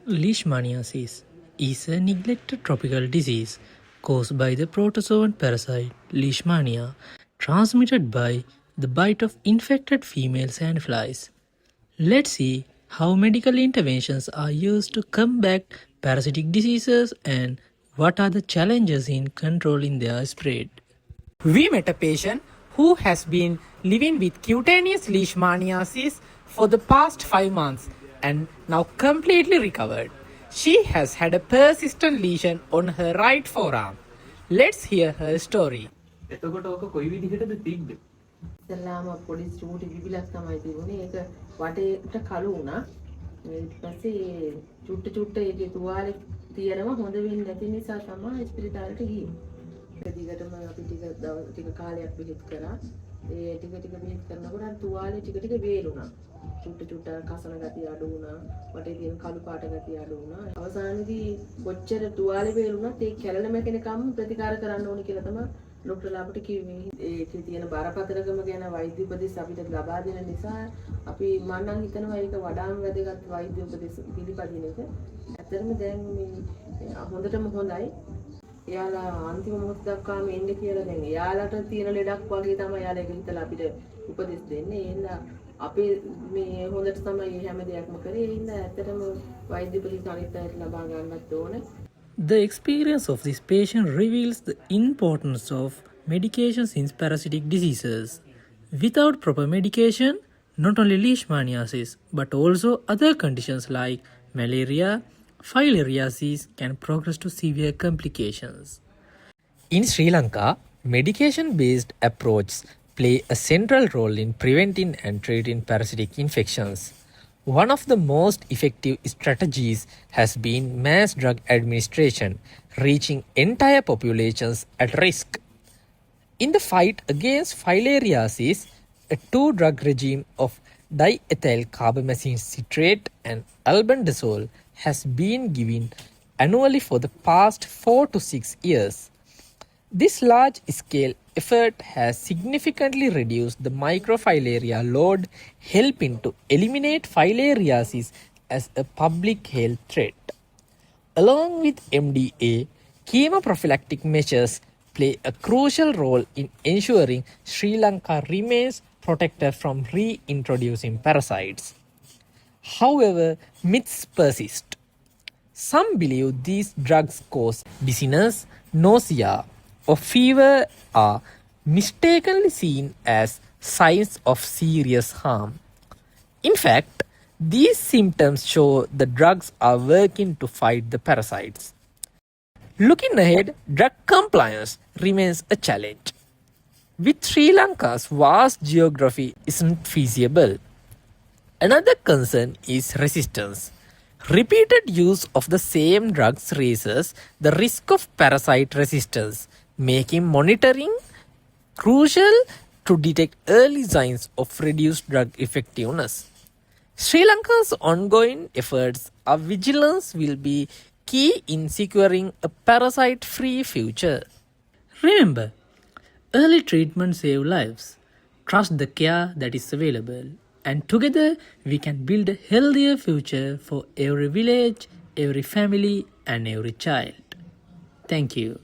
Leishmaniasis is a neglected tropical disease caused by the protozoan parasite Leishmania, transmitted by the bite of infected female sandflies. Let's see how medical interventions are used to combat parasitic diseases and what are the challenges in controlling their spread. We met a patient who has been living with cutaneous leishmaniasis for the past 5 months and now completely recovered. She has had a persistent lesion on her right forearm. Let's hear her story. එතකොට ඕක කොයි විදිහටද තිබ්බේ? ඉස්සල්ලාම පොඩි චූටි බිබිලක් තමයි තිබුණේ. ඒක වටේට කළු වුණා. ඊට පස්සේ චුට්ට ඒකේ තුවාලේ තියෙනවා හොඳ වෙන්නේ නැති නිසා තමයි ස්පිරිතාලෙට ගියේ. ඒක දිගටම අපි ටික කාලයක් බෙහෙත් කරා. ඒ ටික බෙහෙත් කරනකොට අර තුවාලේ ටික වේලුණා. චුට්ට කසන ගතිය අඩු වුණා. වටේ තියෙන කළු පාට ගතිය අඩු වුණා. අවසානයේදී කොච්චර තුවාලේ වේලුණත් ඒ කැළල මැකෙනකම් ප්‍රතිකාර කරන්න ඕනි කියලා තමයි डॉक्टर අපිට කිව්වේ. ඒකේ තියෙන බරපතලකම ගැන වෛද්‍ය උපදෙස් අපිට ලබා දෙන නිසා අපි මම නම් හිතනවා ඒක වඩාම වැදගත් වෛද්‍ය උපදෙස් පිළිපදින එක. ඇත්තටම දැන් මේ හොඳටම හොඳයි. එයාලා අන්තිම මොහොත දක්වාම එන්න කියලා දැන් එයාලට තියෙන ලෙඩක් වගේ තමයි එයාලා ඒක හිතලා අපිට උපදෙස් දෙන්නේ. ඒ හින්දා අපේ මේ හොඳට තමයි හැම දෙයක්ම කරේ. ඒ හින්දා ඇත්තටම වෛද්‍ය උපදෙස් අනිත් අයට ලබා ගන්නත් ඕනේ. The experience of this patient reveals the importance of medications in parasitic diseases. Without proper medication, not only leishmaniasis but also other conditions like malaria, filariasis can progress to severe complications. In Sri Lanka, medication-based approaches play a central role in preventing and treating parasitic infections. One of the most effective strategies has been mass drug administration, reaching entire populations at risk. In the fight against filariasis, a two-drug regime of diethyl carbamazine citrate and albendazole has been given annually for the past 4 to 6 years. This large-scale effort has significantly reduced the microfilaria load, helping to eliminate filariasis as a public health threat. Along with MDA, chemoprophylactic measures play a crucial role in ensuring Sri Lanka remains protected from reintroducing parasites. However, myths persist. Some believe these drugs cause dizziness, nausea, or fever are mistakenly seen as signs of serious harm. In fact, these symptoms show the drugs are working to fight the parasites. Looking ahead, drug compliance remains a challenge. With Sri Lanka's vast geography isn't feasible. Another concern is resistance. Repeated use of the same drugs raises the risk of parasite resistance, making monitoring crucial to detect early signs of reduced drug effectiveness. Sri Lanka's ongoing efforts of vigilance will be key in securing a parasite-free future. Remember, early treatment saves lives. Trust the care that is available, and together we can build a healthier future for every village, every family, and every child. Thank you.